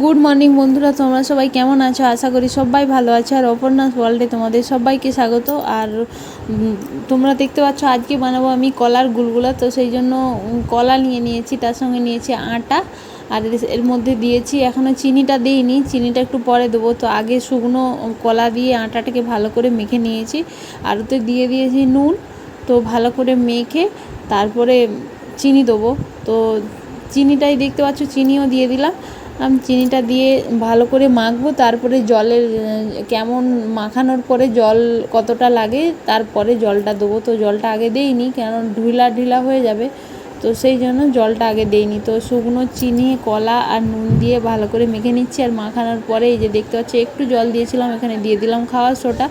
Good morning বন্ধুরা, তোমরা সবাই কেমন আছো? আশা করি সবাই ভালো আছো। আর অপর্ণাস ওয়ার্ল্ডে তোমাদের সবাইকে স্বাগত। আর তোমরা দেখতে পাচ্ছ আজকে বানাবো আমি কলার গুলগুলা। তো সেই জন্য কলা নিয়ে নিয়েছি, তার সঙ্গে নিয়েছি আটা, আর এর মধ্যে দিয়েছি, এখনও চিনিটা দিইনি, চিনিটা একটু পরে দেবো। তো আগে শুকনো কলা দিয়ে আটাটাকে ভালো করে মেখে নিয়েছি, আর ওতে দিয়ে দিয়েছি নুন। তো ভালো করে মেখে তারপরে চিনি দেবো। তো চিনিটাই দেখতে পাচ্ছ, চিনিও দিয়ে দিলাম। চিনিটা দিয়ে ভালো করে মাখবো, তারপরে জলের কেমন মাখানোর পরে জল কতটা লাগে তারপরে জলটা দেবো। তো জলটা আগে দেইনি, কারণ ঢিলা ঢিলা হয়ে যাবে, তো সেই জন্য জলটা আগে দেইনি। তো শুকনো চিনি, কলা আর নুন দিয়ে ভালো করে মেখে নিচ্ছি। আর মাখানোর পরে এই যে দেখতে পাচ্ছি একটু জল দিয়েছিলাম, এখানে দিয়ে দিলাম খাওয়ার সোডা।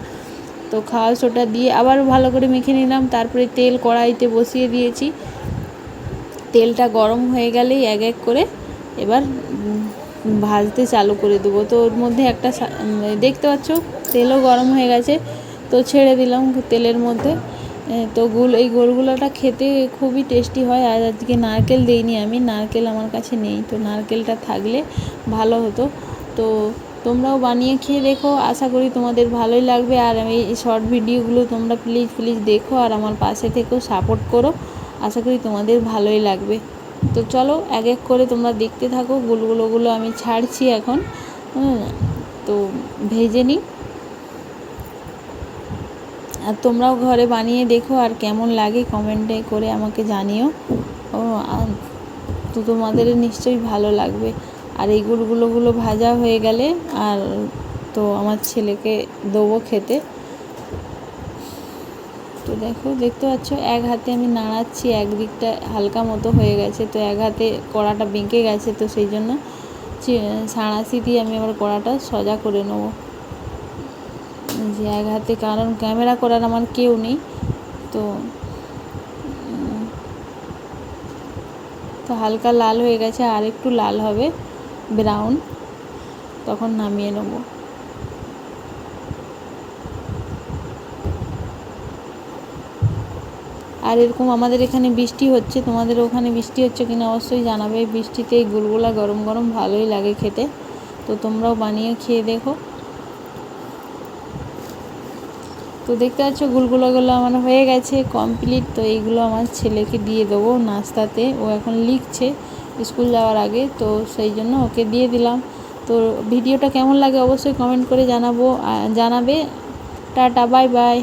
তো খাওয়ার সোডা দিয়ে আবার ভালো করে মেখে নিলাম। তারপরে তেল কড়াইতে বসিয়ে দিয়েছি, তেলটা গরম হয়ে গেলেই এক এক করে এবার ভাজতে চালু করে দেবো। তো ওর মধ্যে একটা দেখতে পাচ্ছ তেলও গরম হয়ে গেছে, তো ছেড়ে দিলাম তেলের মধ্যে। তো এই গোলগুলোটা খেতে খুবই টেস্টি হয়। আর আজকে নারকেল দিইনি আমি, নারকেল আমার কাছে নেই, তো নারকেলটা থাকলে ভালো হতো। তো তোমরাও বানিয়ে খেয়ে দেখো, আশা করি তোমাদের ভালোই লাগবে। আর আমি এই শর্ট ভিডিওগুলো তোমরা প্লিজ দেখো, আর আমার পাশে থেকেও সাপোর্ট করো, আশা করি তোমাদের ভালোই লাগবে। তো চলো এক এক করে তোমরা দেখতে থাকো। গুলগুলোগুলো আমি ছাড়ছি এখন, তো ভেজে নিই। আর তোমরাও ঘরে বানিয়ে দেখো, আর কেমন লাগে কমেন্টে করে আমাকে জানিও। তো তোমাদের নিশ্চয়ই ভালো লাগবে। আর এই গুলগুলোগুলো ভাজা হয়ে গেলে আর তো আমার ছেলেকে দেবো খেতে। তো দেখো, দেখতে পাচ্ছ এক হাতে আমি নাড়াচ্ছি, একদিকটা হালকা মতো হয়ে গেছে, তো এক হাতে কড়াটা বেঁকে গেছে, তো সেই জন্য সাঁড়াশি দিয়ে আমি আবার কড়াটা সোজা করে নেবো যে এক হাতে, কারণ ক্যামেরা করার আমার কেউ নেই। তো তো হালকা লাল হয়ে গেছে, আর একটু লাল হবে ব্রাউন, তখন নামিয়ে নেবো। আর এরকম আমাদের এখানে বৃষ্টি হচ্ছে, তোমাদের ওখানে বৃষ্টি হচ্ছে কিনা অবশ্যই জানাবে। বৃষ্টিতে এই গুলগুলা গরম গরম ভালোই লাগে খেতে, তো তোমরাও বানিয়ে খেয়ে দেখো। তো দেখতে পাচ্ছ গুলগুলোগুলো আমার হয়ে গেছে কমপ্লিট। তো এইগুলো আমার ছেলেকে দিয়ে দেবো নাস্তাতে, ও এখন লিখছে স্কুল যাওয়ার আগে, তো সেই জন্য ওকে দিয়ে দিলাম। তো ভিডিওটা কেমন লাগে অবশ্যই কমেন্ট করে জানাবে। Tata, bye bye.